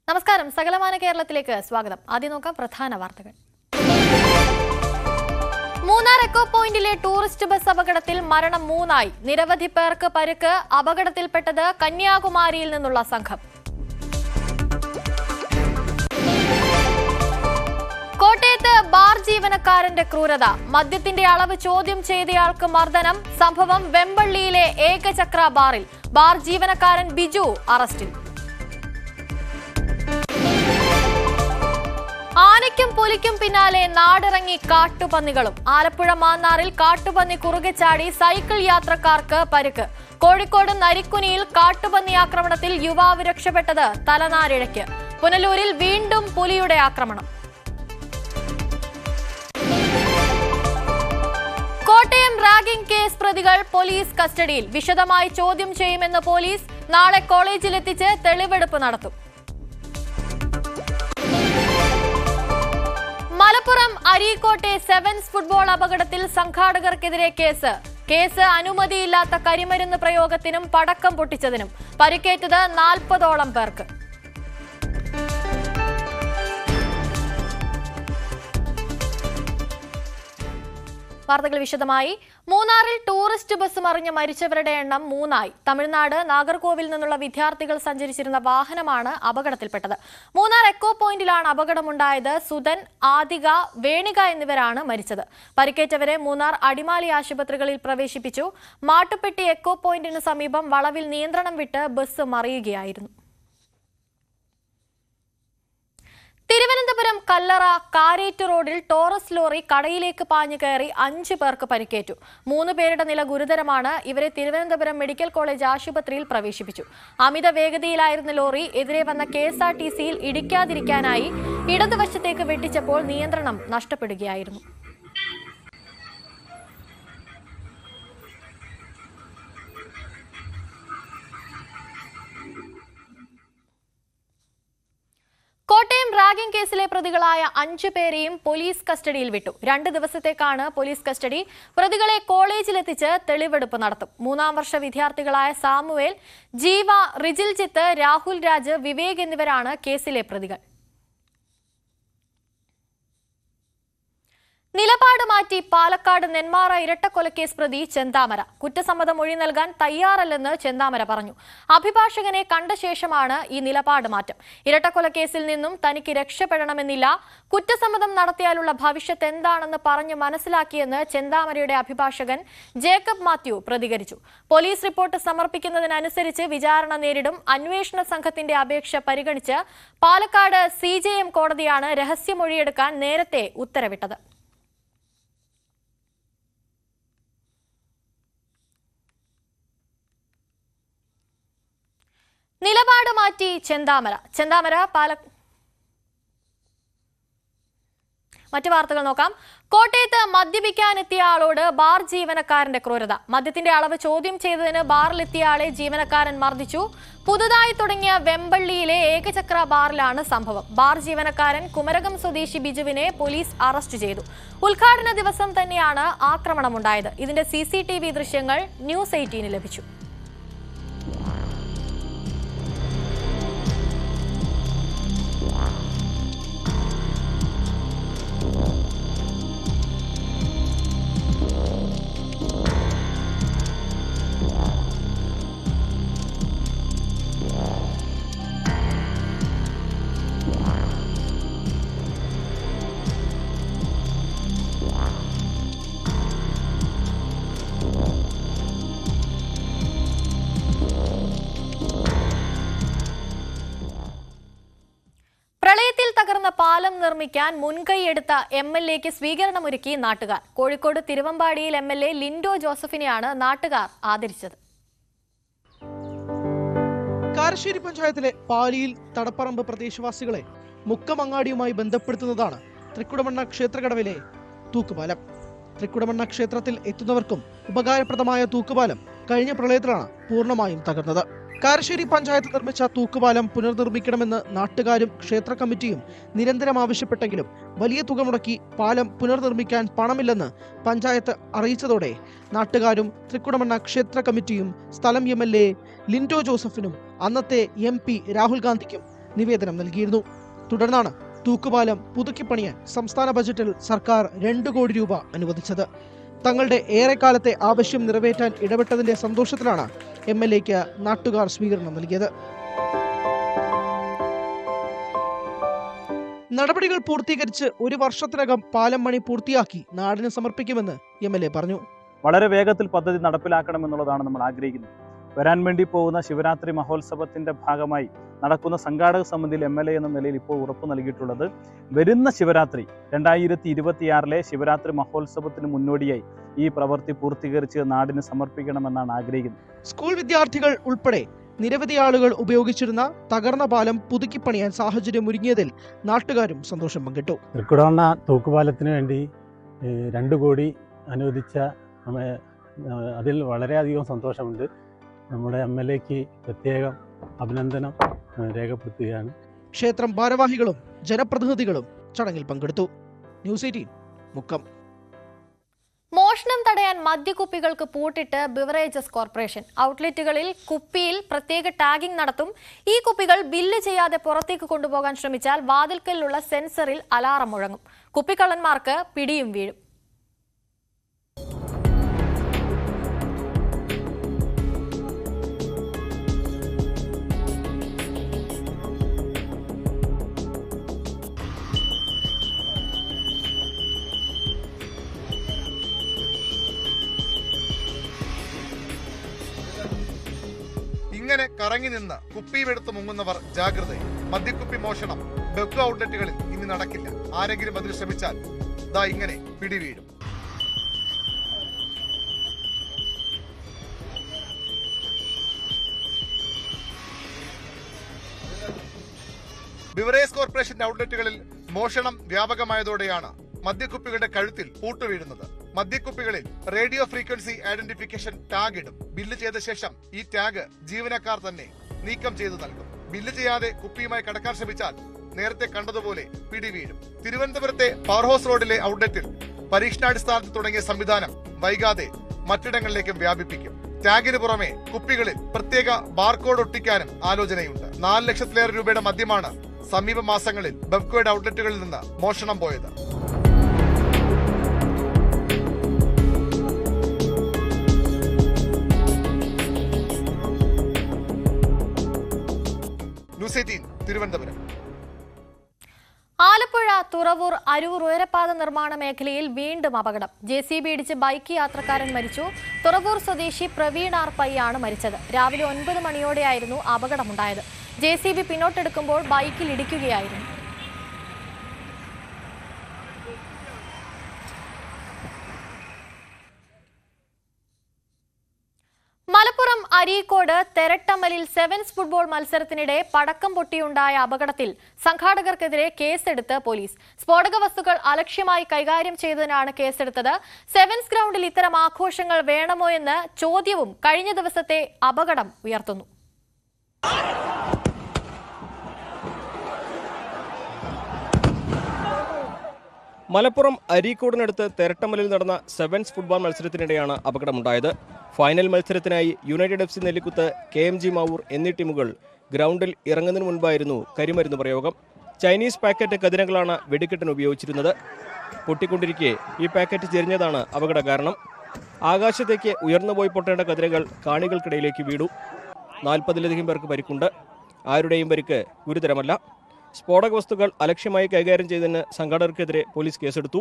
നമസ്കാരം, സകലമാന കേരളത്തിലേക്ക് സ്വാഗതം. ആദ്യം നോക്കാം പ്രധാന വാർത്തകൾ. മൂന്നാർ എക്കോ പോയിന്റിലെ ടൂറിസ്റ്റ് ബസ് അപകടത്തിൽ മരണം 3 നിരവധി പേർക്ക് പരിക്ക്. അപകടത്തിൽപ്പെട്ടത് കന്യാകുമാരിയിൽ നിന്നുള്ള സംഘം. കോട്ടയത്ത് ബാർ ജീവനക്കാരന്റെ ക്രൂരത. മദ്യത്തിന്റെ അളവ് ചോദ്യം ചെയ്തയാൾക്ക് മർദ്ദനം. സംഭവം വെമ്പള്ളിയിലെ ഏകചക്ര ബാറിൽ. ബാർ ജീവനക്കാരൻ ബിജു അറസ്റ്റിൽ. ആനയ്ക്കും പുലിക്കും പിന്നാലെ നാടിറങ്ങി കാട്ടുപന്നികളും. ആലപ്പുഴ മാന്നാറിൽ കാട്ടുപന്നി കുറുകെ ചാടി സൈക്കിൾ യാത്രക്കാർക്ക് പരിക്ക്. കോഴിക്കോട് നരിക്കുനിയിൽ കാട്ടുപന്നി ആക്രമണത്തിൽ യുവാവ് രക്ഷപ്പെട്ടത് തലനാരിഴയ്ക്ക്. പുനലൂരിൽ വീണ്ടും പുലിയുടെ ആക്രമണം. കോട്ടയം റാഗിംഗ് കേസ് പ്രതികൾ പോലീസ് കസ്റ്റഡിയിൽ. വിശദമായി ചോദ്യം ചെയ്യുമെന്ന് പോലീസ്. നാളെ കോളേജിലെത്തിച്ച് തെളിവെടുപ്പ് നടത്തും. മലപ്പുറം അരീക്കോട്ടെ സെവൻസ് ഫുട്ബോൾ അപകടത്തിൽ സംഘാടകർക്കെതിരെ കേസ് അനുമതിയില്ലാത്ത കരിമരുന്ന് പ്രയോഗത്തിനും പടക്കം പൊട്ടിച്ചതിനും. പരിക്കേറ്റത് 40ഓളം പേർക്ക്. വാർത്തകൾ വിശദമായി. മൂന്നാറിൽ ടൂറിസ്റ്റ് ബസ് മറിഞ്ഞ് മരിച്ചവരുടെ എണ്ണം 3. തമിഴ്നാട് നാഗർകോവിൽ നിന്നുള്ള വിദ്യാർത്ഥികൾ സഞ്ചരിച്ചിരുന്ന വാഹനമാണ് അപകടത്തിൽപ്പെട്ടത്. മൂന്നാർ എക്കോ പോയിന്റിലാണ് അപകടമുണ്ടായത്. സുധൻ, ആദിക, വേണിക എന്നിവരാണ് മരിച്ചത്. പരിക്കേറ്റവരെ മൂന്നാർ അടിമാലി ആശുപത്രികളിൽ പ്രവേശിപ്പിച്ചു. മാട്ടുപ്പെട്ടി എക്കോ പോയിന്റിന് സമീപം വളവിൽ നിയന്ത്രണം വിട്ട് ബസ് മറിയുകയായിരുന്നു. തിരുവനന്തപുരം കല്ലറ കാരേറ്റ് റോഡിൽ ടോറസ് ലോറി കടയിലേക്ക് പാഞ്ഞു കയറി 5 പേർക്ക് പരിക്കേറ്റു. 3 പേരുടെ നില ഗുരുതരമാണ്. ഇവരെ തിരുവനന്തപുരം മെഡിക്കൽ കോളേജ് ആശുപത്രിയിൽ പ്രവേശിപ്പിച്ചു. അമിത വേഗതയിലായിരുന്ന ലോറി എതിരെ വന്ന KSRTCയിൽ ഇടിക്കാതിരിക്കാനായി ഇടതുവശത്തേക്ക് വെട്ടിച്ചപ്പോൾ നിയന്ത്രണം നഷ്ടപ്പെടുകയായിരുന്നു. കോട്ടയം റാഗിംഗ് കേസിലെ പ്രതികളായ 5 പേരെയും പോലീസ് കസ്റ്റഡിയിൽ വിട്ടു. 2 ദിവസത്തേക്കാണ് പോലീസ് കസ്റ്റഡി. പ്രതികളെ കോളേജിലെത്തിച്ച് തെളിവെടുപ്പ് നടത്തും. 3-ാം വർഷ വിദ്യാർത്ഥികളായ സാമുവേൽ, ജീവ, റിജിൽജിത്ത്, രാഹുൽ രാജ്, വിവേക് എന്നിവരാണ് കേസിലെ പ്രതികൾ. നിലപാട് മാറ്റി പാലക്കാട് നെന്മാറ ഇരട്ടക്കൊലക്കേസ് പ്രതി ചെന്താമര. കുറ്റസമ്മത മൊഴി നൽകാൻ തയ്യാറല്ലെന്ന് ചെന്താമര പറഞ്ഞു. അഭിഭാഷകനെ കണ്ട ശേഷമാണ് ഈ നിലപാട് മാറ്റം. ഇരട്ടക്കൊലക്കേസിൽ നിന്നും തനിക്ക് രക്ഷപ്പെടണമെന്നില്ല. കുറ്റസമ്മതം നടത്തിയാലുള്ള ഭവിഷ്യത്ത് എന്താണെന്ന് പറഞ്ഞ് മനസ്സിലാക്കിയെന്ന് ചെന്താമരയുടെ അഭിഭാഷകൻ ജേക്കബ് മാത്യു പ്രതികരിച്ചു. പോലീസ് റിപ്പോർട്ട് സമർപ്പിക്കുന്നതിനനുസരിച്ച് വിചാരണ നേരിടും. അന്വേഷണ സംഘത്തിന്റെ അപേക്ഷ പരിഗണിച്ച് പാലക്കാട് CJM കോടതിയാണ് രഹസ്യമൊഴിയെടുക്കാൻ നേരത്തെ ഉത്തരവിട്ടത്. നിലപാട് മാറ്റി ചെന്താമര മറ്റു വാർത്തകൾ നോക്കാം. കോട്ടയത്ത് മദ്യപിക്കാനെത്തിയ ആളോട് ബാർ ജീവനക്കാരന്റെ ക്രൂരത. മദ്യത്തിന്റെ അളവ് ചോദ്യം ചെയ്തതിന് ബാറിലെത്തിയ ആളെ ജീവനക്കാരൻ മർദ്ദിച്ചു. പുതുതായി തുടങ്ങിയ വെമ്പള്ളിയിലെ ഏകചക്ര ബാറിലാണ് സംഭവം. ബാർ ജീവനക്കാരൻ കുമരകം സ്വദേശി ബിജുവിനെ പോലീസ് അറസ്റ്റ് ചെയ്തു. ഉദ്ഘാടന ദിവസം തന്നെയാണ് ആക്രമണമുണ്ടായത്. ഇതിന്റെ CCTV ദൃശ്യങ്ങൾ ന്യൂസ് 18 ലഭിച്ചു. പ്രളയത്തിൽ തകർന്ന പാലം നിർമ്മിക്കാൻ മുൻകൈയെടുത്ത MLAക്ക് സ്വീകരണമൊരുക്കി നാട്ടുകാർ. കോഴിക്കോട് തിരുവമ്പാടിയിൽ MLA ലിൻഡോ ജോസഫിനെയാണ് നാട്ടുകാർ ആദരിച്ചത്. കാരശ്ശേരി പഞ്ചായത്തിലെ പാലിയിൽ തടപ്പറമ്പ് പ്രദേശവാസികളെ മുക്കമങ്ങാടിയുമായി ബന്ധപ്പെടുത്തുന്നതാണ് തൃക്കുടമണ്ണ ക്ഷേത്രകടവിലെ തൂക്കുപാലം. തൃക്കുടമണ്ണ ക്ഷേത്രത്തിൽ എത്തുന്നവർക്കും ഉപകാരപ്രദമായ തൂക്കുപാലം കഴിഞ്ഞ പ്രളയത്തിലാണ് പൂർണ്ണമായും തകർന്നത്. കാരശ്ശേരി പഞ്ചായത്ത് നിർമ്മിച്ച തൂക്കുപാലം പുനർനിർമ്മിക്കണമെന്ന് നാട്ടുകാരും ക്ഷേത്ര കമ്മിറ്റിയും നിരന്തരം ആവശ്യപ്പെട്ടെങ്കിലും വലിയ തുക മുടക്കി പാലം പുനർനിർമ്മിക്കാൻ പണമില്ലെന്ന് പഞ്ചായത്ത് അറിയിച്ചതോടെ നാട്ടുകാരും തൃക്കുടമണ്ണ ക്ഷേത്ര കമ്മിറ്റിയും സ്ഥലം MLA ലിൻഡോ ജോസഫിനും അന്നത്തെ MP രാഹുൽ ഗാന്ധിക്കും നിവേദനം നൽകിയിരുന്നു. തുടർന്നാണ് തൂക്കുപാലം പുതുക്കിപ്പണിയാൻ സംസ്ഥാന ബജറ്റിൽ സർക്കാർ 2 കോടി രൂപ അനുവദിച്ചത്. തങ്ങളുടെ ഏറെക്കാലത്തെ ആവശ്യം നിറവേറ്റാൻ ഇടപെട്ടതിന്റെ സന്തോഷത്തിലാണ് MLAക്ക് നാട്ടുകാർ സ്വീകരണം നൽകിയത്. നടപടികൾ പൂർത്തീകരിച്ച് 1 വർഷത്തിനകം പാലം പണി പൂർത്തിയാക്കി നാടിന് സമർപ്പിക്കുമെന്ന് MLA പറഞ്ഞു. വളരെ വേഗത്തിൽ പദ്ധതി നടപ്പിലാക്കണമെന്നുള്ളതാണ് നമ്മൾ ആഗ്രഹിക്കുന്നത്. വരാൻ വേണ്ടി പോകുന്ന ശിവരാത്രി മഹോത്സവത്തിന്റെ ഭാഗമായി നടക്കുന്ന സംഘാടക സമിതിയിൽ MLA എന്ന നിലയിൽ ഇപ്പോൾ ഉറപ്പ് നൽകിയിട്ടുള്ളത് വരുന്ന ശിവരാത്രി 2026 ശിവരാത്രി മഹോത്സവത്തിന് മുന്നോടിയായി ഈ പ്രവൃത്തി പൂർത്തീകരിച്ച് നാടിന് സമർപ്പിക്കണമെന്നാണ് ആഗ്രഹിക്കുന്നത്. സ്കൂൾ വിദ്യാർത്ഥികൾ ഉൾപ്പെടെ നിരവധി ആളുകൾ ഉപയോഗിച്ചിരുന്ന തകർന്ന പാലം പുതുക്കിപ്പണിയാൻ സാഹചര്യം ഒരുങ്ങിയതിൽ നാട്ടുകാരും സന്തോഷം പങ്കിട്ടു. തൃക്കുടമണ്ണ തൂക്കുപാലത്തിന് വേണ്ടി 2 കോടി അനുവദിച്ച അതിൽ വളരെയധികം സന്തോഷമുണ്ട്. നമ്മുടെ MLAക്ക് പ്രത്യേകം അഭിനന്ദനം രേഖപ്പെടുത്തുകയാണ്. ക്ഷേത്രം ഭാരവാഹികളും ജനപ്രതിനിധികളും ചടങ്ങിൽ പങ്കെടുത്തു. ന്യൂസ് 18 മുക്കം. മോഷണം തടയാൻ മദ്യക്കുപ്പികൾക്ക് പൂട്ടിട്ട് ബിവറേജസ് കോർപ്പറേഷൻ. ഔട്ട്ലെറ്റുകളിൽ കുപ്പിയിൽ പ്രത്യേക ടാഗിംഗ് നടത്തും. ഈ കുപ്പികൾ ബില്ല് ചെയ്യാതെ പുറത്തേക്ക് കൊണ്ടുപോകാൻ ശ്രമിച്ചാൽ വാതിൽക്കലിലുള്ള സെൻസറിൽ അലാറം മുഴങ്ങും. കുപ്പിക്കള്ളന്മാർക്ക് പിടിയും വീഴും. ഇങ്ങനെ കറങ്ങി നിന്ന് കുപ്പിയുമെടുത്ത് മുങ്ങുന്നവർ ജാഗ്രതയിൽ. മദ്യക്കുപ്പി മോഷണം ബെവ്കോ ഔട്ട്ലെറ്റുകളിൽ ഇനി നടക്കില്ല. ആരെങ്കിലും അതിന് ശ്രമിച്ചാൽ ദാ ഇങ്ങനെ പിടിവീഴും. ബിവറേജ് കോർപ്പറേഷന്റെ ഔട്ട്ലെറ്റുകളിൽ മോഷണം വ്യാപകമായതോടെയാണ് മദ്യക്കുപ്പികളുടെ കഴുത്തിൽ പൂട്ടുവീഴുന്നത്. മദ്യക്കുപ്പികളിൽ റേഡിയോ ഫ്രീക്വൻസി ഐഡന്റിഫിക്കേഷൻ ടാഗ് ഇടും. ബില്ല് ചെയ്ത ശേഷം ഈ ടാഗ് ജീവനക്കാർ തന്നെ നീക്കം ചെയ്തു നൽകും. ബില്ല് ചെയ്യാതെ കുപ്പിയുമായി കടക്കാൻ ശ്രമിച്ചാൽ നേരത്തെ കണ്ടതുപോലെ പിടിവീഴും. തിരുവനന്തപുരത്തെ പവർ ഹൗസ് റോഡിലെ ഔട്ട്ലെറ്റിൽ പരീക്ഷണാടിസ്ഥാനത്തിൽ തുടങ്ങിയ സംവിധാനം വൈകാതെ മറ്റിടങ്ങളിലേക്കും വ്യാപിപ്പിക്കും. ടാഗിന് പുറമെ കുപ്പികളിൽ പ്രത്യേക ബാർകോഡ് ഒട്ടിക്കാനും ആലോചനയുണ്ട്. 4 ലക്ഷത്തിലേറെ രൂപയുടെ മദ്യമാണ് സമീപ മാസങ്ങളിൽ ബെവ്കോയുടെ ഔട്ട്ലെറ്റുകളിൽ നിന്ന് മോഷണം പോയത്. ന്യൂസ് 18 തിരുവനന്തപുരം. ആലപ്പുഴ തുറവൂർ അരൂർ ഉയരപ്പാത നിർമ്മാണ മേഖലയിൽ വീണ്ടും അപകടം. JCB ഇടിച്ച് ബൈക്ക് യാത്രക്കാരൻ മരിച്ചു. തുറവൂർ സ്വദേശി പ്രവീൺ ആർ പൈയാണ് മരിച്ചത്. രാവിലെ 9 മണിയോടെയായിരുന്നു അപകടമുണ്ടായത്. JCB പിന്നോട്ടെടുക്കുമ്പോൾ ബൈക്കിൽ ഇടിക്കുകയായിരുന്നു. മലപ്പുറം അരീക്കോട് തെരട്ടമ്മലിൽ സെവൻസ് ഫുട്ബോൾ മത്സരത്തിനിടെ പടക്കം പൊട്ടിയുണ്ടായ അപകടത്തിൽ സംഘാടകർക്കെതിരെ കേസെടുത്ത് പോലീസ്. സ്ഫോടക വസ്തുക്കൾ അലക്ഷ്യമായി കൈകാര്യം ചെയ്തതിനാണ് കേസെടുത്തത്. സെവൻസ് ഗ്രൗണ്ടിൽ ഇത്തരം ആഘോഷങ്ങൾ വേണമോ എന്ന ചോദ്യവും കഴിഞ്ഞ ദിവസത്തെ അപകടം ഉയർത്തുന്നു. മലപ്പുറം അരീക്കോടിനടുത്ത് തെരട്ടമ്മലിൽ നടന്ന സെവൻസ് ഫുട്ബോൾ മത്സരത്തിനിടെയാണ് അപകടമുണ്ടായത്. ഫൈനൽ മത്സരത്തിനായി United FC Nellikuth, KMG Mavoor എന്നീ ടീമുകൾ ഗ്രൗണ്ടിൽ ഇറങ്ങുന്നതിന് മുൻപായിരുന്നു കരിമരുന്ന് പ്രയോഗം. ചൈനീസ് പാക്കറ്റ് കതിനകളാണ് വെടിക്കെട്ടിന് ഉപയോഗിച്ചിരുന്നത്. പൊട്ടിക്കൊണ്ടിരിക്കെ ഈ പാക്കറ്റ് ചെരിഞ്ഞതാണ് അപകട കാരണം. ആകാശത്തേക്ക് ഉയർന്നുപോയി പൊട്ടേണ്ട കതിരകൾ കാണികൾക്കിടയിലേക്ക് വീണു. 40-ലധികം പേർക്ക് പരിക്കുണ്ട്. ആരുടെയും പരിക്ക് ഗുരുതരമല്ല. സ്ഫോടക വസ്തുക്കൾ അലക്ഷ്യമായി കൈകാര്യം ചെയ്തതിന് സംഘാടകർക്കെതിരെ പോലീസ് കേസെടുത്തു.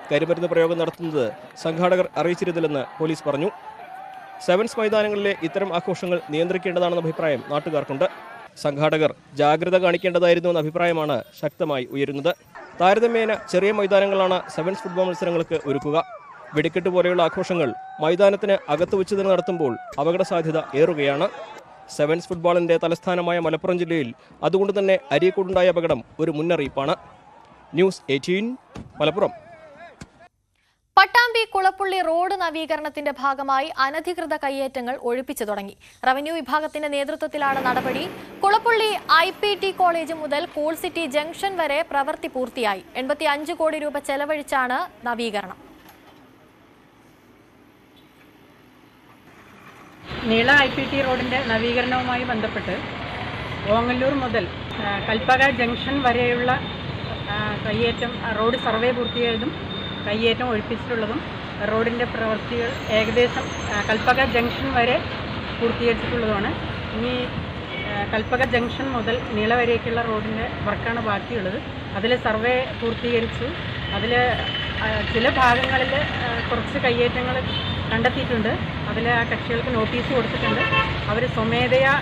കരിമരുന്ന് പ്രയോഗം നടത്തുന്നത് സംഘാടകർ അറിയിച്ചിരുന്നില്ലെന്ന് പോലീസ് പറഞ്ഞു. സെവൻസ് മൈതാനങ്ങളിലെ ഇത്തരം ആഘോഷങ്ങൾ നിയന്ത്രിക്കേണ്ടതാണെന്ന അഭിപ്രായം നാട്ടുകാർക്കുണ്ട്. സംഘാടകർ ജാഗ്രത കാണിക്കേണ്ടതായിരുന്നു എന്ന അഭിപ്രായമാണ് ശക്തമായി ഉയരുന്നത്. താരതമ്യേന ചെറിയ മൈതാനങ്ങളാണ് സെവൻസ് ഫുട്ബോൾ മത്സരങ്ങൾക്ക് ഒരുക്കുക. വെടിക്കെട്ട് പോലെയുള്ള ആഘോഷങ്ങൾ മൈതാനത്തിന് അകത്ത് വെച്ച് തന്നെ നടത്തുമ്പോൾ അപകട സാധ്യത ഏറുകയാണ്. സെവൻസ് ഫുട്ബോളിന്റെ തലസ്ഥാനമായ മലപ്പുറം ജില്ലയിൽ അതുകൊണ്ട് തന്നെ അരീക്കോടുണ്ടായ അപകടം ഒരു മുന്നറിയിപ്പാണ്. ന്യൂസ് 18 മലപ്പുറം. പട്ടാമ്പി കുളപ്പുള്ളി റോഡ് നവീകരണത്തിന്റെ ഭാഗമായി അനധികൃത കയ്യേറ്റങ്ങൾ ഒഴിപ്പിച്ചു തുടങ്ങി. റവന്യൂ വിഭാഗത്തിന്റെ നേതൃത്വത്തിലാണ് നടപടി. കുളപ്പുള്ളി IPT കോളേജ് മുതൽ കൂൾ സിറ്റി ജംഗ്ഷൻ വരെ പ്രവൃത്തി പൂർത്തിയായി. 85 കോടി രൂപ ചെലവഴിച്ചാണ് നവീകരണം. നീള IPT റോഡിന്റെ നവീകരണവുമായി ബന്ധപ്പെട്ട് ഓങ്ങല്ലൂർ മുതൽ കൽപ്പക ജംഗ്ഷൻ വരെയുള്ള കയ്യേറ്റം റോഡ് സർവേ പൂർത്തിയായതും കയ്യേറ്റം ഒഴിപ്പിച്ചിട്ടുള്ളതും റോഡിൻ്റെ പ്രവൃത്തികൾ ഏകദേശം കൽപ്പക ജംഗ്ഷൻ വരെ പൂർത്തീകരിച്ചിട്ടുള്ളതുമാണ്. ഇനി കൽപ്പക ജംഗ്ഷൻ മുതൽ നീള വരേക്കുള്ള റോഡിൻ്റെ വർക്കാണ് ബാക്കിയുള്ളത്. അതിൽ സർവേ പൂർത്തീകരിച്ചു. അതിൽ ചില ഭാഗങ്ങളിൽ കുറച്ച് കയ്യേറ്റങ്ങൾ കണ്ടെത്തിയിട്ടുണ്ട്. അതിൽ ആ കക്ഷികൾക്ക് നോട്ടീസ് കൊടുത്തിട്ടുണ്ട്. അവർ സ്വമേധയാ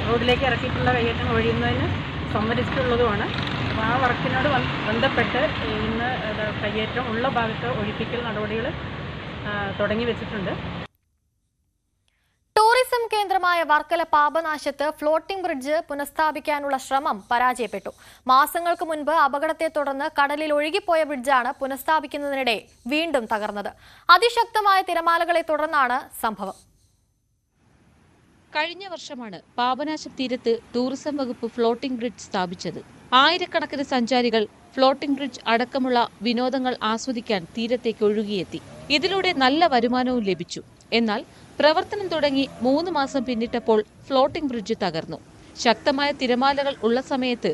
റോഡിലേക്ക് ഇറക്കിയിട്ടുള്ള കയ്യേറ്റം ഒഴിയുന്നതിന് സമ്മതിച്ചിട്ടുള്ളതുമാണ്. അപ്പോൾ ആ വർക്കിനോട് ബന്ധപ്പെട്ട് ഇന്ന് കയ്യേറ്റം ഉള്ള ഭാഗത്ത് ഒഴിപ്പിക്കൽ നടപടികൾ തുടങ്ങി വെച്ചിട്ടുണ്ട്. ടൂറിസം കേന്ദ്രമായ വർക്കല പാപനാശത്ത് ഫ്ലോട്ടിംഗ് ബ്രിഡ്ജ് പുനഃസ്ഥാപിക്കാനുള്ള ശ്രമം പരാജയപ്പെട്ടു. മാസങ്ങൾക്ക് മുൻപ് അപകടത്തെ തുടർന്ന് കടലിൽ ഒഴുകിപ്പോയ ബ്രിഡ്ജാണ് പുനഃസ്ഥാപിക്കുന്നതിനിടെ വീണ്ടും തകർന്നത്. അതിശക്തമായ തിരമാലകളെ തുടർന്നാണ് സംഭവം. കഴിഞ്ഞ വർഷമാണ് പാപനാശം തീരത്ത് ടൂറിസം വകുപ്പ് ഫ്ലോട്ടിംഗ് ബ്രിഡ്ജ് സ്ഥാപിച്ചത്. ആയിരക്കണക്കിന് സഞ്ചാരികൾ ഫ്ലോട്ടിംഗ് ബ്രിഡ്ജ് അടക്കമുള്ള വിനോദങ്ങൾ ആസ്വദിക്കാൻ തീരത്തേക്ക് ഒഴുകിയെത്തി. ഇതിലൂടെ നല്ല വരുമാനവും ലഭിച്ചു. എന്നാൽ പ്രവർത്തനം തുടങ്ങി 3 മാസം പിന്നിട്ടപ്പോൾ ഫ്ലോട്ടിംഗ് ബ്രിഡ്ജ് തകർന്നു. ശക്തമായ തിരമാലകൾ ഉള്ള സമയത്ത്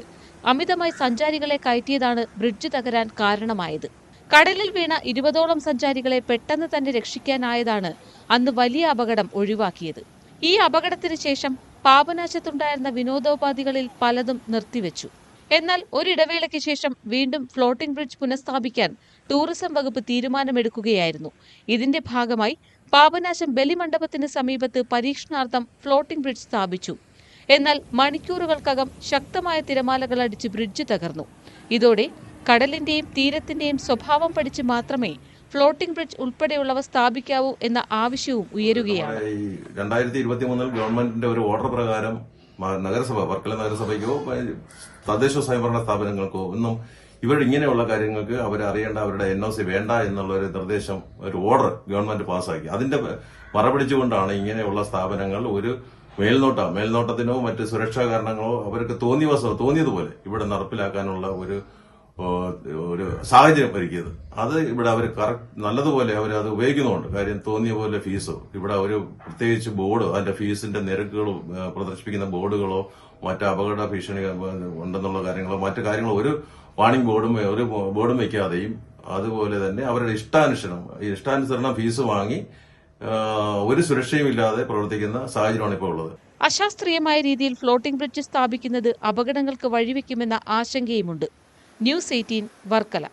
അമിതമായി സഞ്ചാരികളെ കയറ്റിയതാണ് ബ്രിഡ്ജ് തകരാൻ കാരണമായത്. കടലിൽ വീണ 20ഓളം സഞ്ചാരികളെ പെട്ടെന്ന് തന്നെ രക്ഷിക്കാനായതാണ് അന്ന് വലിയ അപകടം ഒഴിവാക്കിയത്. ഈ അപകടത്തിന് ശേഷം പാപനാശത്തുണ്ടായിരുന്ന വിനോദോപാധികളിൽ പലതും നിർത്തിവെച്ചു. എന്നാൽ ഒരിടവേളയ്ക്ക് ശേഷം വീണ്ടും ഫ്ലോട്ടിംഗ് ബ്രിഡ്ജ് പുനഃസ്ഥാപിക്കാൻ ടൂറിസം വകുപ്പ് തീരുമാനമെടുക്കുകയായിരുന്നു. ഇതിന്റെ ഭാഗമായി പാപനാശം ബലിമണ്ഡപത്തിന് സമീപത്ത് പരീക്ഷണാർത്ഥം ഫ്ലോട്ടിംഗ് ബ്രിഡ്ജ് സ്ഥാപിച്ചു. എന്നാൽ മണിക്കൂറുകൾക്കകം ശക്തമായ തിരമാലകൾ അടിച്ച് ബ്രിഡ്ജ് തകർന്നു. ഇതോടെ കടലിന്റെയും തീരത്തിന്റെയും സ്വഭാവം പഠിച്ച് മാത്രമേ ഫ്ലോട്ടിംഗ് ബ്രിഡ്ജ് ഉൾപ്പെടെയുള്ളവ സ്ഥാപിക്കാവൂ എന്ന ആവശ്യവും ഉയരുകയാണ്. 2023 ഗവൺമെന്റിന്റെ ഒരു ഓർഡർ പ്രകാരം നഗരസഭ, വർക്കല നഗരസഭയ്ക്കോ തദ്ദേശ സ്വയംഭരണ സ്ഥാപനങ്ങൾക്കോ ഒന്നും ഇങ്ങനെയുള്ള കാര്യങ്ങൾക്ക് അവരറിയേണ്ട, അവരുടെ NOC വേണ്ട എന്നുള്ള ഒരു നിർദ്ദേശം, ഒരു ഓർഡർ ഗവൺമെന്റ് പാസ്സാക്കി. അതിന്റെ മറപിടിച്ചുകൊണ്ടാണ് ഇങ്ങനെയുള്ള സ്ഥാപനങ്ങൾ ഒരു മേൽനോട്ടത്തിനോ മറ്റ് സുരക്ഷാ കാരണങ്ങളോ അവർക്ക് തോന്നിയതുപോലെ ഇവിടെ നടപ്പിലാക്കാനുള്ള ഒരു സാഹചര്യം ഒരുക്കിയത്. അത് ഇവിടെ അവർ നല്ലതുപോലെ അത് ഉപയോഗിക്കുന്നുണ്ട്. കാര്യം തോന്നിയ പോലെ ഫീസോ ഇവിടെ ഒരു പ്രത്യേകിച്ച് ബോർഡ്, അതിന്റെ ഫീസിന്റെ നിരക്കുകളോ പ്രദർശിപ്പിക്കുന്ന ബോർഡുകളോ മറ്റ് അപകട ഭീഷണി ഉണ്ടെന്നുള്ള കാര്യങ്ങളോ മറ്റു കാര്യങ്ങളോ ഒരു വാണിംഗ് ബോർഡും വയ്ക്കാതെയും അതുപോലെ തന്നെ അവരുടെ ഇഷ്ടാനുസരണം ഫീസ് വാങ്ങി ഒരു സുരക്ഷയും ഇല്ലാതെ പ്രവർത്തിക്കുന്ന സാഹചര്യമാണ് ഇപ്പോൾ ഉള്ളത്. അശാസ്ത്രീയമായ രീതിയിൽ ഫ്ലോട്ടിംഗ് ബ്രിഡ്ജ് സ്ഥാപിക്കുന്നത് അപകടങ്ങൾക്ക് വഴിവെക്കുമെന്ന ആശങ്കയുമുണ്ട്. ന്യൂസ് 18 വർക്കല.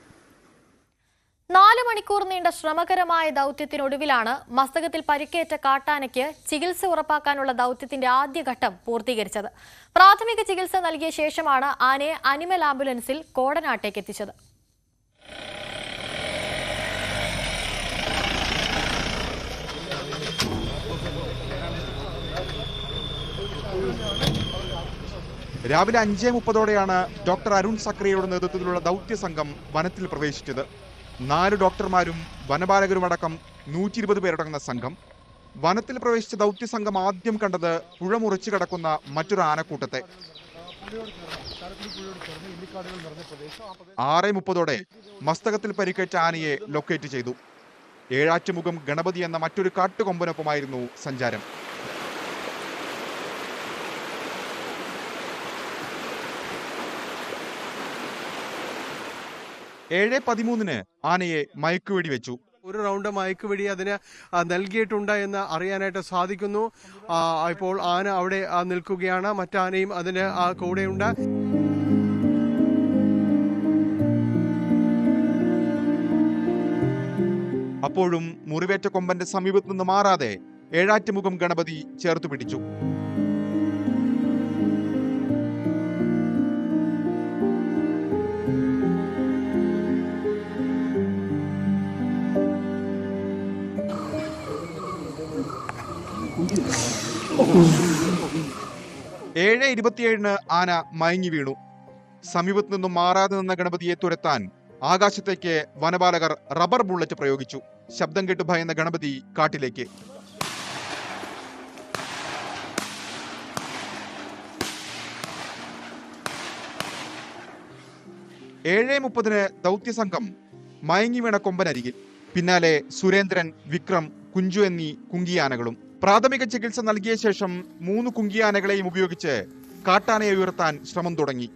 4 മണിക്കൂർ നീണ്ട ശ്രമകരമായ ദൌത്യത്തിനൊടുവിലാണ് മസ്തകത്തിൽ പരിക്കേറ്റ കാട്ടാനയ്ക്ക് ചികിത്സ ഉറപ്പാക്കാനുള്ള ദൌത്യത്തിന്റെ ആദ്യഘട്ടം പൂർത്തീകരിച്ചത്. പ്രാഥമിക ചികിത്സ നൽകിയ ശേഷമാണ് ആനയെ അനിമൽ ആംബുലൻസിൽ കോടനാട്ടേക്ക് എത്തിച്ചത്. രാവിലെ 5:30ഓടെയാണ് ഡോക്ടർ അരുൺ സക്രിയയുടെ നേതൃത്വത്തിലുള്ള ദൗത്യസംഘം വനത്തിൽ പ്രവേശിച്ചത്. 4 ഡോക്ടർമാരും വനപാലകരുമടക്കം 120 പേരടങ്ങുന്ന സംഘം. വനത്തിൽ പ്രവേശിച്ച ദൗത്യസംഘം ആദ്യം കണ്ടത് പുഴ മുറിച്ചു കിടക്കുന്ന മറ്റൊരു ആനക്കൂട്ടത്തെ. 6:30ഓടെ മസ്തകത്തിൽ പരിക്കേറ്റ ആനയെ ലൊക്കേറ്റ് ചെയ്തു. ഏഴാറ്റുമുഖം ഗണപതി എന്ന മറ്റൊരു കാട്ടുകൊമ്പനൊപ്പമായിരുന്നു സഞ്ചാരം. ഏഴ് 13 ആനയെ മയക്കുവെടി വെച്ചു. ഒരു റൗണ്ട് മയക്കുവെടി അതിന് നൽകിയിട്ടുണ്ട് എന്ന് അറിയാനായിട്ട് സാധിക്കുന്നു. ഇപ്പോൾ ആന അവിടെ നിൽക്കുകയാണ്. മറ്റാനയും അതിന് കൂടെയുണ്ട്. അപ്പോഴും മുറിവേറ്റ കൊമ്പന്റെ സമീപത്തു നിന്ന് മാറാതെ ഏഴാറ്റുമുഖം ഗണപതി ചേർത്തു പിടിച്ചു. ഏഴ് 27 ആന മയങ്ങി വീണു. സമീപത്തു നിന്നും മാറാതെ നിന്ന ഗണപതിയെ തുരത്താൻ ആകാശത്തേക്ക് വനപാലകർ റബ്ബർ ബുള്ളറ്റ് പ്രയോഗിച്ചു. ശബ്ദം കേട്ട് ഭയന്ന ഗണപതി കാട്ടിലേക്ക്. ഏഴ് 30 ദൗത്യസംഘം മയങ്ങി വീണ കൊമ്പനരികിൽ. പിന്നാലെ സുരേന്ദ്രൻ, വിക്രം, കുഞ്ചു എന്നീ കുങ്കിയാനകളും. പ്രാഥമിക ചികിത്സ നൽകിയ ശേഷം 3 കുങ്കിയാനകളെയും ഉപയോഗിച്ച് കാട്ടാനയെ ഉയർത്താൻ ശ്രമം തുടങ്ങി.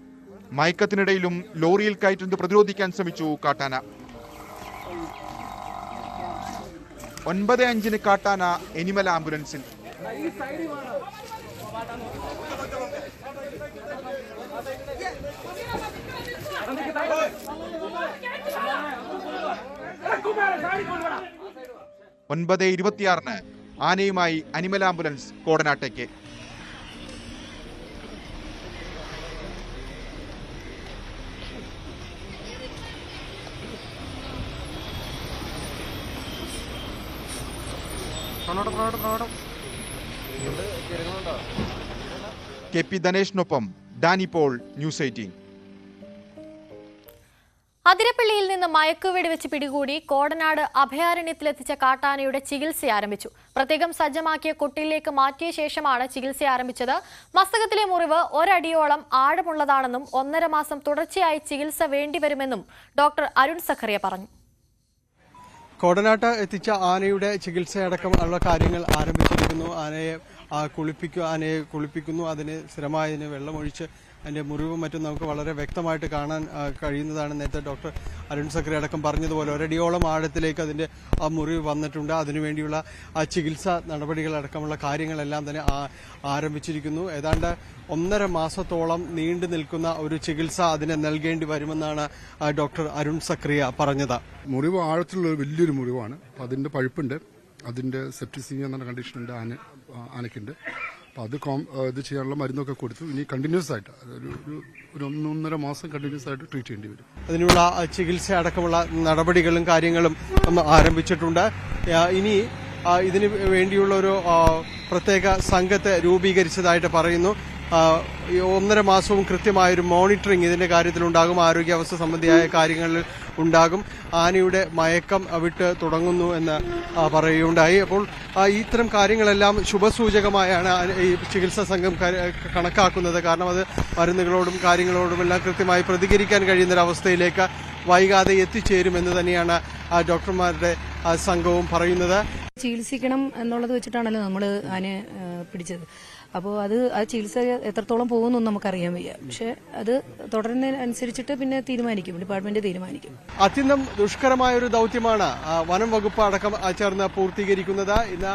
മയക്കത്തിനിടയിലും ലോറിയിൽ കയറ്റുന്നത് പ്രതിരോധിക്കാൻ ശ്രമിച്ചു കാട്ടാന. 9:05 കാട്ടാന എനിമൽ ആംബുലൻസിൽ. ഒൻപത് 26 ആനയുമായി അനിമൽ ആംബുലൻസ് കോടനാട്ടേക്ക്. KP ധനേഷിനൊപ്പം ഡാനി പോൾ, ന്യൂസ് 18. അതിരപ്പള്ളിയിൽ നിന്ന് മയക്കുവെടി വെച്ച് പിടികൂടി കോടനാട് അഭയാരണ്യത്തിലെത്തിച്ച കാട്ടാനയുടെ ചികിത്സ ആരംഭിച്ചു. പ്രത്യേകം സജ്ജമാക്കിയ കൊട്ടിലേക്ക് മാറ്റിയ ശേഷമാണ് ചികിത്സ ആരംഭിച്ചത്. മസ്തകത്തിലെ മുറിവ് 1 അടിയോളം ആഴമുള്ളതാണെന്നും 1.5 മാസം തുടർച്ചയായി ചികിത്സ വേണ്ടിവരുമെന്നും ഡോക്ടർ അരുൺ സഖറിയ പറഞ്ഞു. കോടനാട്ട് എത്തിച്ച ആനയുടെ ചികിത്സയടക്കമുള്ള കാര്യങ്ങൾ ആരംഭിച്ചിരിക്കുന്നു. ആനയെ കുളിപ്പിക്കുന്നു. അതിന് സ്ഥിരമായതിന് വെള്ളമൊഴിച്ച് അതിൻ്റെ മുറിവും മറ്റും നമുക്ക് വളരെ വ്യക്തമായിട്ട് കാണാൻ കഴിയുന്നതാണ്. നേരത്തെ ഡോക്ടർ അരുൺ സഖറി അടക്കം പറഞ്ഞതുപോലെ 1 അടിയോളം ആഴത്തിലേക്ക് അതിൻ്റെ ആ മുറിവ് വന്നിട്ടുണ്ട്. അതിനുവേണ്ടിയുള്ള ആ ചികിത്സാ നടപടികളടക്കമുള്ള കാര്യങ്ങളെല്ലാം തന്നെ ആരംഭിച്ചിരിക്കുന്നു. ഏതാണ്ട് 1.5 മാസത്തോളം നീണ്ടു നിൽക്കുന്ന ഒരു ചികിത്സ അതിന് നൽകേണ്ടി വരുമെന്നാണ് ഡോക്ടർ അരുൺ സഖറിയ പറഞ്ഞത്. മുറിവ് ആഴത്തിലുള്ള വലിയൊരു മുറിവാണ്. അപ്പം അതിൻ്റെ പഴുപ്പുണ്ട്, അതിൻ്റെ സെപ്റ്റിസീമിയ എന്ന കണ്ടീഷനുണ്ട് ആനയ്ക്കുണ്ട്. അപ്പോൾ ഇത് ചെയ്യാനുള്ള മരുന്നൊക്കെ കൊടുത്തു. ഇനി കണ്ടിന്യൂസ് ആയിട്ട് ഒരു 1.5 മാസം കണ്ടിന്യൂസ് ആയിട്ട് ട്രീറ്റ് ചെയ്യേണ്ടി വരും. അതിനുള്ള ചികിത്സ അടക്കമുള്ള നടപടികളും കാര്യങ്ങളും ആരംഭിച്ചിട്ടുണ്ട്. ഇനി ഇതിന് വേണ്ടിയുള്ള ഒരു പ്രത്യേക സംഘത്തെ രൂപീകരിച്ചതായിട്ട് പറയുന്നു. 1.5 മാസവും കൃത്യമായൊരു മോണിറ്ററിംഗ് ഇതിന്റെ കാര്യത്തിലുണ്ടാകും. ആരോഗ്യാവസ്ഥ സംബന്ധിയായ കാര്യങ്ങളിൽ ഉണ്ടാകും. ആനയുടെ മയക്കം വിട്ട് തുടങ്ങുന്നു എന്ന് പറയുകയുണ്ടായി. അപ്പോൾ ഇത്തരം കാര്യങ്ങളെല്ലാം ശുഭസൂചകമായാണ് ഈ ചികിത്സാ സംഘം കണക്കാക്കുന്നത്. കാരണം അത് മരുന്നുകളോടും കാര്യങ്ങളോടുമെല്ലാം കൃത്യമായി പ്രതികരിക്കാൻ കഴിയുന്നൊരവസ്ഥയിലേക്ക് വൈകാതെ എത്തിച്ചേരുമെന്ന് തന്നെയാണ് ഡോക്ടർമാരുടെ സംഘവും പറയുന്നത്. ചികിത്സിക്കണം എന്നുള്ളത് വെച്ചിട്ടാണല്ലോ നമ്മൾ ആനയെ പിടിച്ചത്. അപ്പോൾ ആ ചികിത്സ എത്രത്തോളം പോകുമെന്നൊന്നും നമുക്കറിയാൻ വയ്യ. പക്ഷെ അത് തുടരുന്നതിനനുസരിച്ചിട്ട് പിന്നെ ഡിപ്പാർട്ട്മെന്റ് തീരുമാനിക്കും. അത്യന്തം ദുഷ്കരമായ ഒരു ദൌത്യമാണ് വനം വകുപ്പ് അടക്കം ചേർന്ന് പൂർത്തീകരിക്കുന്നത്. ഇന്ന്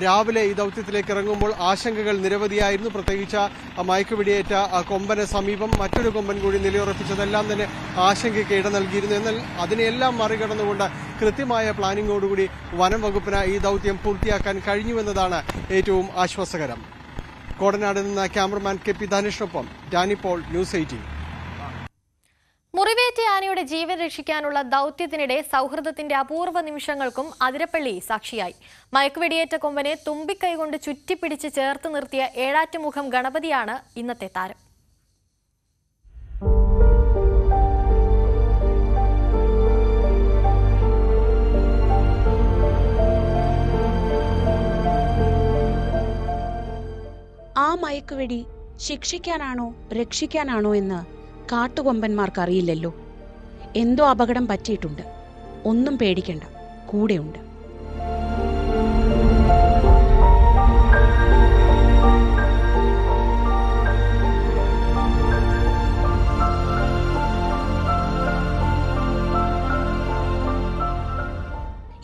രാവിലെ ഈ ദൌത്യത്തിലേക്ക് ഇറങ്ങുമ്പോൾ ആശങ്കകൾ നിരവധിയായിരുന്നു. പ്രത്യേകിച്ച് മയക്കുവെടിയേറ്റ കൊമ്പന് സമീപം മറ്റൊരു കൊമ്പൻ കൂടി നിലയുറപ്പിച്ചതെല്ലാം തന്നെ ആശങ്കയ്ക്ക് ഇട നൽകിയിരുന്നു. എന്നാൽ അതിനെല്ലാം മറികടന്നുകൊണ്ട് കൃത്യമായ പ്ലാനിങ്ങോടുകൂടി വനം വകുപ്പിന് ഈ ദൌത്യം പൂർത്തിയാക്കാൻ കഴിഞ്ഞുവെന്നതാണ് ഏറ്റവും ആശ്വാസകരം. കോടനാട് നിന്ന് ക്യാമറമാൻ KP ധനേഷിനൊപ്പം ഡാനി പോൾ, ന്യൂസ് 18. മുറിവേറ്റ ആനയുടെ ജീവൻ രക്ഷിക്കാനുള്ള ദൌത്യത്തിനിടെ സൗഹൃദത്തിന്റെ അപൂർവ നിമിഷങ്ങൾക്കും അതിരപ്പള്ളി സാക്ഷിയായി. മയക്കുവെടിയേറ്റ കൊമ്പനെ തുമ്പിക്കൈകൊണ്ട് ചുറ്റിപ്പിടിച്ച് ചേർത്ത് നിർത്തിയ ഏഴാറ്റുമുഖം ഗണപതിയാണ് ഇന്നത്തെ താരം. ആ മയക്കുവെടി ശിക്ഷിക്കാനാണോ രക്ഷിക്കാനാണോ എന്ന് കാട്ടുകൊമ്പന്മാർക്കറിയില്ലല്ലോ. എന്തോ അപകടം പറ്റിയിട്ടുണ്ട്. ഒന്നും പേടിക്കണ്ട, കൂടെയുണ്ട്.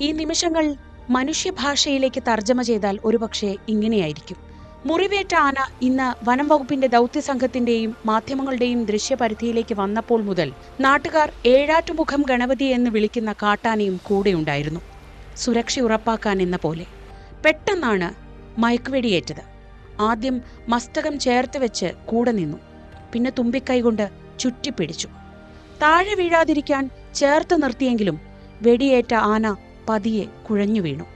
ഈ നിമിഷങ്ങൾ മനുഷ്യഭാഷയിലേക്ക് തർജ്ജമ ചെയ്താൽ ഒരുപക്ഷെ ഇങ്ങനെയായിരിക്കും. മുറിവേറ്റ ആന ഇന്ന് വനം വകുപ്പിന്റെ ദൌത്യസംഘത്തിന്റെയും മാധ്യമങ്ങളുടെയും ദൃശ്യപരിധിയിലേക്ക് വന്നപ്പോൾ മുതൽ നാട്ടുകാർ ഏഴാറ്റുമുഖം ഗണപതി എന്ന് വിളിക്കുന്ന കാട്ടാനയും കൂടെയുണ്ടായിരുന്നു. സുരക്ഷ ഉറപ്പാക്കാൻ എന്ന പോലെ. പെട്ടെന്നാണ് മയക്കുവെടിയേറ്റത്. ആദ്യം മസ്തകം ചേർത്ത് വെച്ച് കൂടെ നിന്നു. പിന്നെ തുമ്പിക്കൈകൊണ്ട് ചുറ്റിപ്പിടിച്ചു. താഴെ വീഴാതിരിക്കാൻ ചേർത്ത് നിർത്തിയെങ്കിലും വെടിയേറ്റ ആന പതിയെ കുഴഞ്ഞു വീണു.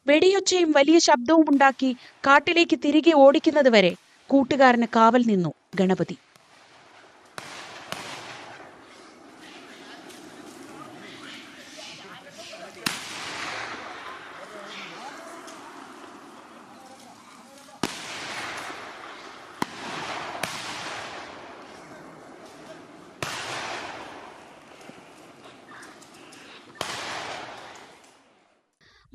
വെടിയൊച്ചയും വലിയ ശബ്ദവും ഉണ്ടാക്കി കാട്ടിലേക്ക് തിരികെ ഓടിക്കുന്നതുവരെ കൂട്ടുകാരന് കാവൽ നിന്നു ഗണപതി.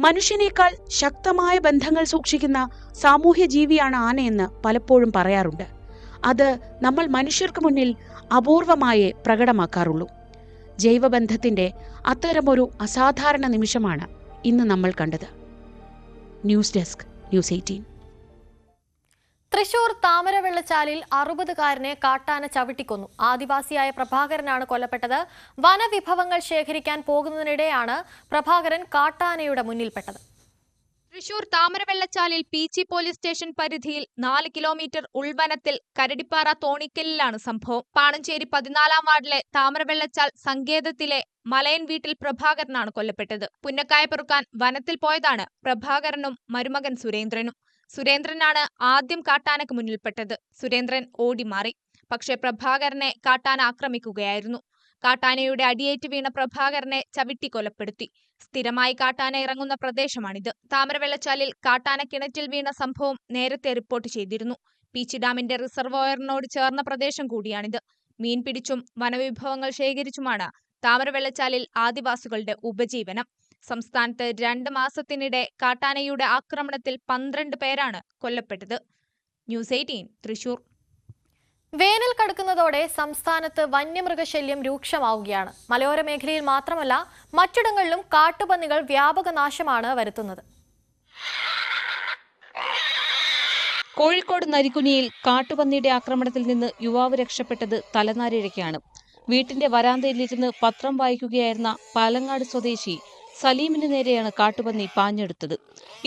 മനുഷ്യനേക്കാൾ ശക്തമായ ബന്ധങ്ങൾ സൂക്ഷിക്കുന്ന സാമൂഹ്യ ജീവിയാണ് ആനയെന്ന് പലപ്പോഴും പറയാറുണ്ട്. അത് നമ്മൾ മനുഷ്യർക്ക് മുന്നിൽ അപൂർവമായേ പ്രകടമാക്കാറുള്ളൂ. ജൈവബന്ധത്തിന്റെ അത്തരമൊരു അസാധാരണ നിമിഷമാണ് ഇന്ന് നമ്മൾ കണ്ടത്. News desk, news 18. തൃശൂർ താമരവെള്ളച്ചാലിൽ 60കാരനെ കാട്ടാന ചവിട്ടിക്കൊന്നു. ആദിവാസിയായ പ്രഭാകരനാണ് കൊല്ലപ്പെട്ടത്. വനവിഭവങ്ങൾ ശേഖരിക്കാൻ പോകുന്നതിനിടെയാണ് പ്രഭാകരൻ കാട്ടാനയുടെ മുന്നിൽപ്പെട്ടത്. തൃശൂർ താമരവെള്ളച്ചാലിൽ പീച്ചി പോലീസ് സ്റ്റേഷൻ പരിധിയിൽ 4 കിലോമീറ്റർ ഉൾവനത്തിൽ കരടിപ്പാറ തോണിക്കലിലാണ് സംഭവം. പാണഞ്ചേരി 14-ാം വാർഡിലെ താമരവെള്ളച്ചാൽ സങ്കേതത്തിലെ മലയൻ വീട്ടിൽ പ്രഭാകരനാണ് കൊല്ലപ്പെട്ടത്. പുന്നക്കായ പെറുക്കാൻ വനത്തിൽ പോയതാണ് പ്രഭാകരനും മരുമകൻ സുരേന്ദ്രനും. സുരേന്ദ്രനാണ് ആദ്യം കാട്ടാനക്ക് മുന്നിൽപ്പെട്ടത്. സുരേന്ദ്രൻ ഓടിമാറി. പക്ഷേ പ്രഭാകരനെ കാട്ടാന ആക്രമിക്കുകയായിരുന്നു. കാട്ടാനയുടെ അടിയേറ്റ് വീണ പ്രഭാകരനെ ചവിട്ടി കൊലപ്പെടുത്തി. സ്ഥിരമായി കാട്ടാന ഇറങ്ങുന്ന പ്രദേശമാണിത്. താമരവെള്ളച്ചാലിൽ കാട്ടാന കിണറ്റിൽ വീണ സംഭവം നേരത്തെ റിപ്പോർട്ട് ചെയ്തിരുന്നു. പീച്ചി ഡാമിന്റെ റിസർവോയറിനോട് ചേർന്ന പ്രദേശം കൂടിയാണിത്. മീൻ പിടിച്ചും വനവിഭവങ്ങൾ ശേഖരിച്ചുമാണ് താമരവെള്ളച്ചാലിൽ ആദിവാസികളുടെ ഉപജീവനം. സംസ്ഥാനത്ത് 2 മാസത്തിനിടെ കാട്ടാനയുടെ ആക്രമണത്തിൽ 12 പേരാണ് കൊല്ലപ്പെട്ടത്. ന്യൂസ് 18 തൃശൂർ. വേനൽ കടക്കുന്നതോടെ സംസ്ഥാനത്ത് വന്യമൃഗശല്യം രൂക്ഷമാവുകയാണ്. മലയോര മേഖലയിൽ മാത്രമല്ല മറ്റിടങ്ങളിലും കാട്ടുപന്നികൾ വ്യാപക നാശമാണ് വരുത്തുന്നത്. കോഴിക്കോട് നരിക്കുനിയിൽ കാട്ടുപന്നിയുടെ ആക്രമണത്തിൽ നിന്ന് യുവാവ് രക്ഷപ്പെട്ടത് തലനാരിഴയ്ക്കാണ്. വീട്ടിന്റെ വരാന്തയിലിരുന്ന് പത്രം വായിക്കുകയായിരുന്ന പാലങ്ങാട് സ്വദേശി സലീമിന് നേരെയാണ് കാട്ടുപന്നി പാഞ്ഞെടുത്തത്.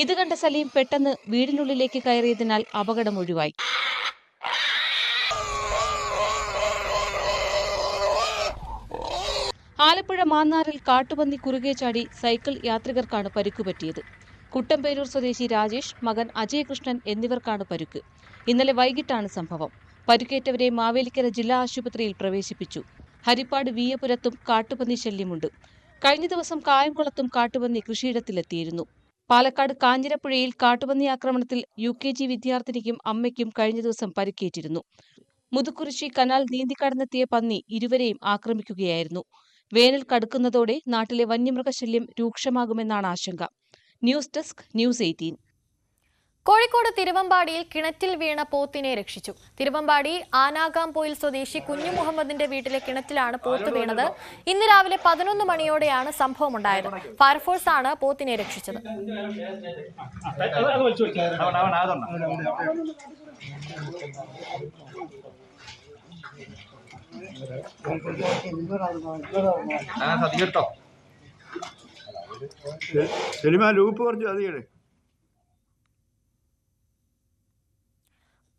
ഇത് കണ്ട സലീം പെട്ടെന്ന് വീടിനുള്ളിലേക്ക് കയറിയതിനാൽ അപകടം ഒഴിവായി. ആലപ്പുഴ മാന്നാറിൽ കാട്ടുപന്നി കുറുകെ ചാടി സൈക്കിൾ യാത്രികർക്കാണ് പരിക്കുപറ്റിയത്. കുട്ടമ്പേരൂർ സ്വദേശി രാജേഷ്, മകൻ അജയകൃഷ്ണൻ എന്നിവർക്കാണ് പരുക്ക്. ഇന്നലെ വൈകിട്ടാണ് സംഭവം. പരുക്കേറ്റവരെ മാവേലിക്കര ജില്ലാ ആശുപത്രിയിൽ പ്രവേശിപ്പിച്ചു. ഹരിപ്പാട് വീയപുരത്തും കാട്ടുപന്നി ശല്യമുണ്ട്. കഴിഞ്ഞ ദിവസം കായംകുളത്തും കാട്ടുപന്നി കൃഷിയിടത്തിലെത്തിയിരുന്നു. പാലക്കാട് കാഞ്ഞിരപ്പുഴയിൽ കാട്ടുപന്നി ആക്രമണത്തിൽ UKG വിദ്യാർത്ഥിനിക്കും അമ്മയ്ക്കും കഴിഞ്ഞ ദിവസം പരിക്കേറ്റിരുന്നു. മുതുക്കുരിശി കനാൽ നീന്തിക്കടന്നെത്തിയ പന്നി ഇരുവരെയും ആക്രമിക്കുകയായിരുന്നു. വേനൽ കടുക്കുന്നതോടെ നാട്ടിലെ വന്യമൃഗശല്യം രൂക്ഷമാകുമെന്നാണ് ആശങ്ക. News desk, news 18. കോഴിക്കോട് തിരുവമ്പാടിയിൽ കിണറ്റിൽ വീണ പോത്തിനെ രക്ഷിച്ചു. തിരുവമ്പാടി ആനാഗാംപോയിൽ സ്വദേശി കുഞ്ഞു മുഹമ്മദിന്റെ വീട്ടിലെ കിണറ്റിലാണ് പോത്ത് വീണത്. ഇന്ന് രാവിലെ 11 മണിയോടെയാണ് സംഭവമുണ്ടായത്. ഫയർഫോഴ്സ് ആണ് പോത്തിനെ രക്ഷിച്ചത്.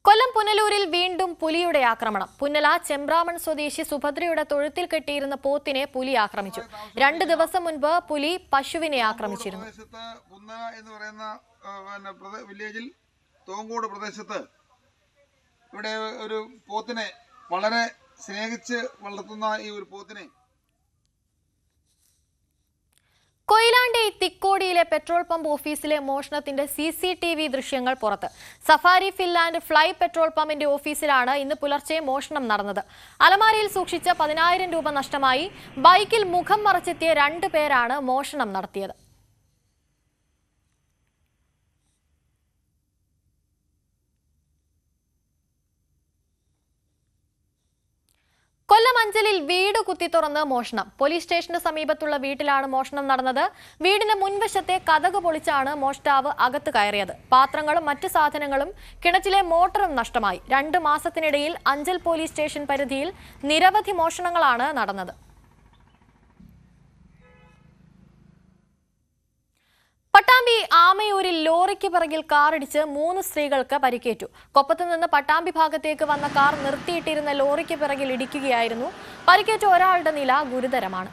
കൊല്ലം പുനലൂരിൽ വീണ്ടും പുലിയുടെ ആക്രമണം. പുന്നല ചെമ്പ്രാമൺ സ്വദേശി സുഭദ്രയുടെ തൊഴുത്തിൽ കെട്ടിയിരുന്ന പോത്തിനെ പുലി ആക്രമിച്ചു. 2 ദിവസം മുൻപ് പുലി പശുവിനെ ആക്രമിച്ചിരുന്നു. വില്ലേജിൽ തോങ്കോട് പ്രദേശത്ത് ഇവിടെ ഒരു പോത്തിനെ വളരെ സ്നേഹിച്ച് വളർത്തുന്ന ഈ ഒരു പോത്തിനെ കൊയിലാണ്ടി തിക്കോടിയിലെ പെട്രോൾ പമ്പ് ഓഫീസിലെ മോഷണത്തിന്റെ CCTV ദൃശ്യങ്ങൾ പുറത്ത്. Safari fill and fly petrol പമ്പിന്റെ ഓഫീസിലാണ് ഇന്ന് പുലർച്ചെ മോഷണം നടന്നത്. അലമാരയിൽ സൂക്ഷിച്ച 10,000 രൂപ നഷ്ടമായി. ബൈക്കിൽ മുഖം മറച്ചെത്തിയ 2 പേരാണ് മോഷണം നടത്തിയത്. കൊല്ലം അഞ്ചലിൽ വീട് കുത്തി തുറന്ന് മോഷണം. പോലീസ് സ്റ്റേഷന് സമീപത്തുള്ള വീട്ടിലാണ് മോഷണം നടന്നത്. വീടിന്റെ മുൻവശത്തെ കതക് പൊളിച്ചാണ് മോഷ്ടാവ് അകത്ത് കയറിയത്. പാത്രങ്ങളും മറ്റ് സാധനങ്ങളും കിണറ്റിലെ മോട്ടറും നഷ്ടമായി. 2 മാസത്തിനിടയിൽ അഞ്ചൽ പോലീസ് സ്റ്റേഷൻ പരിധിയിൽ നിരവധി മോഷണങ്ങളാണ് നടന്നത്. പട്ടാമ്പി ആമയൂരിൽ ലോറിക്ക് പിറകിൽ കാറിടിച്ച് 3 സ്ത്രീകൾക്ക് പരിക്കേറ്റു. കൊപ്പത്ത് നിന്ന് പട്ടാമ്പി ഭാഗത്തേക്ക് വന്ന കാർ നിർത്തിയിട്ടിരുന്ന ലോറിക്ക് പിറകിൽ ഇടിക്കുകയായിരുന്നു. പരിക്കേറ്റ ഒരാളുടെ നില ഗുരുതരമാണ്.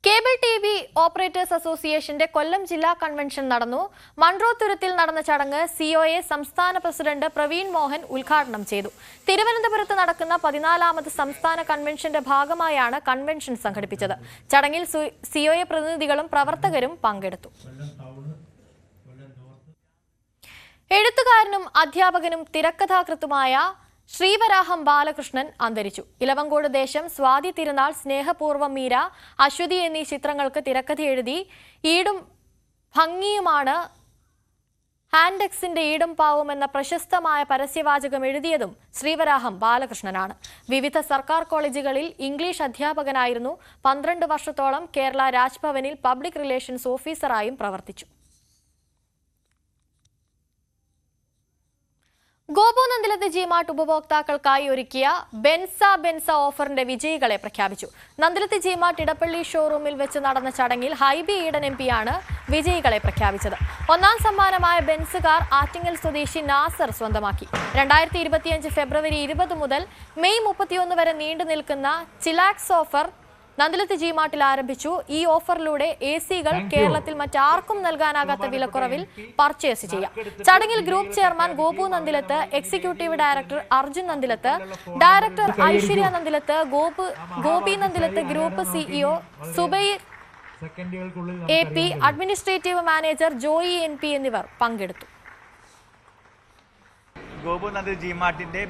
കേബിൾ TV ഓപ്പറേറ്റേഴ്സ് അസോസിയേഷന്റെ കൊല്ലം ജില്ലാ കൺവെൻഷൻ നടന്നു. മൺട്രോത്തുരുത്തിൽ നടന്ന ചടങ്ങ് COA സംസ്ഥാന പ്രസിഡന്റ് പ്രവീൺ മോഹൻ ഉദ്ഘാടനം ചെയ്തു. തിരുവനന്തപുരത്ത് നടക്കുന്ന 14ാമത് സംസ്ഥാന കൺവെൻഷന്റെ ഭാഗമായാണ് കൺവെൻഷൻ സംഘടിപ്പിച്ചത്. ചടങ്ങിൽ COA പ്രതിനിധികളും പ്രവർത്തകരും പങ്കെടുത്തു. എഴുത്തുകാരനും അധ്യാപകനും തിരക്കഥാകൃത്തുമായ ശ്രീവരാഹം ബാലകൃഷ്ണൻ അന്തരിച്ചു. ഇലവങ്കോട് ദേശം, സ്വാതി തിരുനാൾ, സ്നേഹപൂർവ്വം മീര, അശ്വതി എന്നീ ചിത്രങ്ങൾക്ക് തിരക്കഥ എഴുതി ഈടും ഭംഗിയുമാണ് ഹാൻഡെക്സിന്റെ ഈടും പാവും എന്ന പ്രശസ്തമായ പരസ്യവാചകം എഴുതിയതും ശ്രീവരാഹം ബാലകൃഷ്ണനാണ്. വിവിധ സർക്കാർ കോളേജുകളിൽ ഇംഗ്ലീഷ് അധ്യാപകനായിരുന്നു. 12 വർഷത്തോളം കേരള രാജ്ഭവനിൽ പബ്ലിക് റിലേഷൻസ് ഓഫീസറായും പ്രവർത്തിച്ചു. ഗോപു നന്ദിലത്ത് ജിമാർട്ട് ഉപഭോക്താക്കൾക്കായി ഒരുക്കിയ ബെൻസ ഓഫറിന്റെ വിജയികളെ പ്രഖ്യാപിച്ചു. നന്ദിലത്ത് ജിമാർട്ട് ഇടപ്പള്ളി ഷോറൂമിൽ വെച്ച് നടന്ന ചടങ്ങിൽ ഹൈബി ഈഡൻ MP വിജയികളെ പ്രഖ്യാപിച്ചത്. ഒന്നാം സമ്മാനമായ ബെൻസ് കാർ ആറ്റിങ്ങൽ സ്വദേശി നാസർ സ്വന്തമാക്കി. 2025 ഫെബ്രുവരി 20 മുതൽ മെയ് 31 വരെ നീണ്ടു നിൽക്കുന്ന ചിലാക്സ് ഓഫർ നന്ദിലത്ത് ജിമാർട്ടിൽ ആരംഭിച്ചു. ഈ ഓഫറിലൂടെ AC-കൾ കേരളത്തിൽ മറ്റാർക്കും നൽകാനാകാത്ത വിലക്കുറവിൽ പർച്ചേസ് ചെയ്യാം. ചടങ്ങിൽ group chairman Gopu Nandilath, executive director Arjun Nandilath, director Aishwarya Nandilath, Gopi Nandilath, group CEO Subair AP, administrative manager Joy NP എന്നിവർ പങ്കെടുത്തു. ഗോപു നന്ദിലത്ത് ജിമാർട്ടിന്റെ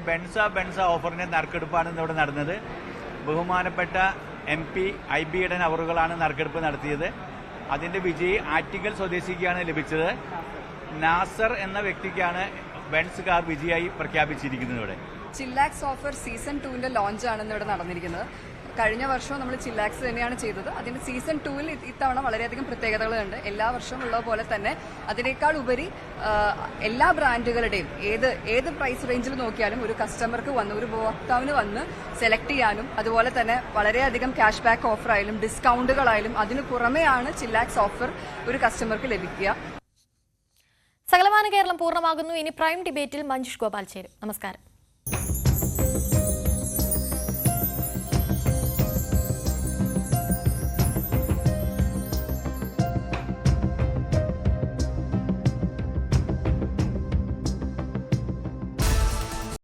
ബെൻസ ഓഫറിന്റെ നറുക്കെടുപ്പാണ് ഇന്നിവിടെ നടന്നത്. ബഹുമാനപ്പെട്ട MP IB ഈഡൻ അവറുകളാണ് നറുക്കെടുപ്പ് നടത്തിയത്. അതിന്റെ വിജയി ആറ്റിങ്ങൽ സ്വദേശിക്കാണ് ലഭിച്ചത്. നാസർ എന്ന വ്യക്തിക്കാണ് ബെൻസ് കാർ വിജയായി പ്രഖ്യാപിച്ചിരിക്കുന്നത്. ഇവിടെ ചില്ലാക്സ് ഓഫർ സീസൺ 2ന്റെ ലോഞ്ചാണ് ഇന്നിവിടെ നടന്നിരിക്കുന്നത്. കഴിഞ്ഞ വർഷവും നമ്മൾ ചില്ലാക്സ് തന്നെയാണ് ചെയ്തത്. അതിന്റെ സീസൺ 2ൽ ഇത്തവണ വളരെയധികം പ്രത്യേകതകളുണ്ട്. എല്ലാ വർഷവും ഉള്ള പോലെ തന്നെ അതിനേക്കാൾ ഉപരി എല്ലാ ബ്രാൻഡുകളുടെയും ഏത് പ്രൈസ് റേഞ്ചിൽ നോക്കിയാലും ഒരു കസ്റ്റമർക്ക് ഒരു ഉപഭോക്താവിന് വന്ന് സെലക്ട് ചെയ്യാനും, അതുപോലെ തന്നെ വളരെയധികം ക്യാഷ് ബാക്ക് ഓഫർ ആയാലും ഡിസ്കൗണ്ടുകളായാലും അതിനു പുറമെയാണ് ചില്ലാക്സ് ഓഫർ ഒരു കസ്റ്റമർക്ക് ലഭിക്കുക. സകലമാന കേരളം പൂർണ്ണമാകുന്നു. ഇനി പ്രൈം ഡിബേറ്റിൽ മഞ്ജുഷ് ഗോപാൽ ചേരും. നമസ്കാരം.